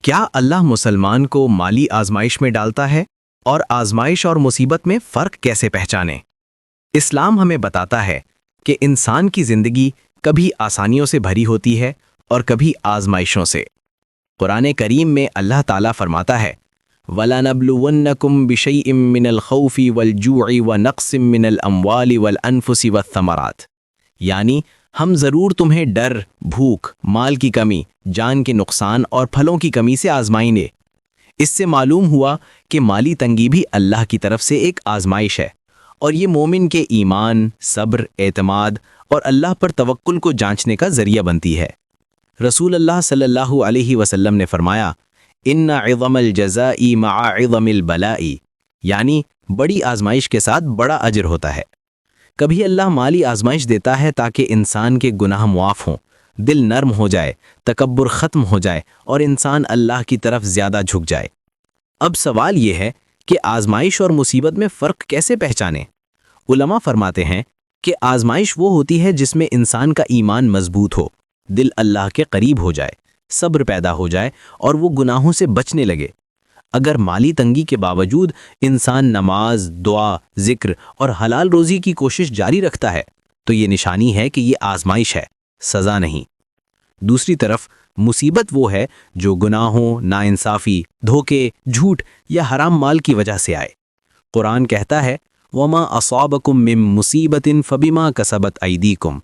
کیا اللہ مسلمان کو مالی آزمائش میں ڈالتا ہے؟ اور آزمائش اور مصیبت میں فرق کیسے پہچانیں؟ اسلام ہمیں بتاتا ہے کہ انسان کی زندگی کبھی آسانیوں سے بھری ہوتی ہے اور کبھی آزمائشوں سے۔ قرآن کریم میں اللہ تعالیٰ فرماتا ہے وَلَنَبْلُوَنَّكُمْ بِشَيْءٍ مِّنَ الْخَوْفِ وَالْجُوعِ وَنَقْصٍ مِّنَ الْأَمْوَالِ وَالْأَنفُسِ وَالثَّمَرَاتِ، یعنی ہم ضرور تمہیں ڈر، بھوک، مال کی کمی، جان کے نقصان اور پھلوں کی کمی سے آزمائیں گے۔ اس سے معلوم ہوا کہ مالی تنگی بھی اللہ کی طرف سے ایک آزمائش ہے، اور یہ مومن کے ایمان، صبر، اعتماد اور اللہ پر توکل کو جانچنے کا ذریعہ بنتی ہے۔ رسول اللہ صلی اللہ علیہ وسلم نے فرمایا ان عظم الجزاء مع عظم البلاء، یعنی بڑی آزمائش کے ساتھ بڑا اجر ہوتا ہے۔ کبھی اللہ مالی آزمائش دیتا ہے تاکہ انسان کے گناہ معاف ہوں، دل نرم ہو جائے، تکبر ختم ہو جائے اور انسان اللہ کی طرف زیادہ جھک جائے۔ اب سوال یہ ہے کہ آزمائش اور مصیبت میں فرق کیسے پہچانیں؟ علماء فرماتے ہیں کہ آزمائش وہ ہوتی ہے جس میں انسان کا ایمان مضبوط ہو، دل اللہ کے قریب ہو جائے، صبر پیدا ہو جائے اور وہ گناہوں سے بچنے لگے۔ اگر مالی تنگی کے باوجود انسان نماز، دعا، ذکر اور حلال روزی کی کوشش جاری رکھتا ہے تو یہ نشانی ہے کہ یہ آزمائش ہے، سزا نہیں۔ دوسری طرف مصیبت وہ ہے جو گناہوں، ناانصافی، دھوکے، جھوٹ یا حرام مال کی وجہ سے آئے۔ قرآن کہتا ہے وَمَا أَصَابَكُم مِّن مُّصِيبَةٍ فَبِمَا كَسَبَتْ أَيْدِيكُمْ،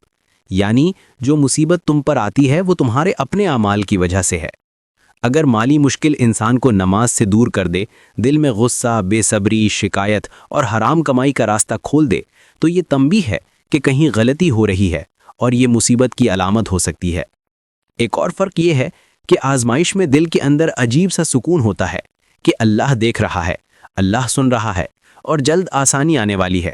یعنی جو مصیبت تم پر آتی ہے وہ تمہارے اپنے اعمال کی وجہ سے ہے۔ اگر مالی مشکل انسان کو نماز سے دور کر دے، دل میں غصہ، بے صبری، شکایت اور حرام کمائی کا راستہ کھول دے تو یہ تنبیہ ہے کہ کہیں غلطی ہو رہی ہے اور یہ مصیبت کی علامت ہو سکتی ہے۔ ایک اور فرق یہ ہے کہ آزمائش میں دل کے اندر عجیب سا سکون ہوتا ہے کہ اللہ دیکھ رہا ہے، اللہ سن رہا ہے اور جلد آسانی آنے والی ہے،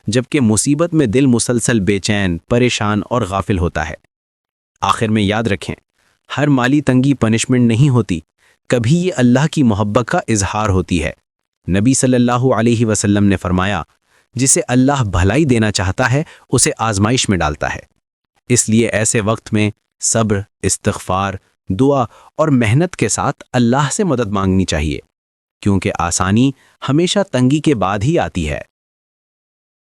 جبکہ مصیبت میں دل مسلسل بے چین، پریشان اور غافل ہوتا ہے۔ آخر میں یاد رکھیں، ہر مالی تنگی پنشمنٹ نہیں ہوتی، کبھی یہ اللہ کی محبت کا اظہار ہوتی ہے۔ نبی صلی اللہ علیہ وسلم نے فرمایا جسے اللہ بھلائی دینا چاہتا ہے اسے آزمائش میں ڈالتا ہے۔ اس لیے ایسے وقت میں صبر، استغفار، دعا اور محنت کے ساتھ اللہ سے مدد مانگنی چاہیے، کیونکہ آسانی ہمیشہ تنگی کے بعد ہی آتی ہے۔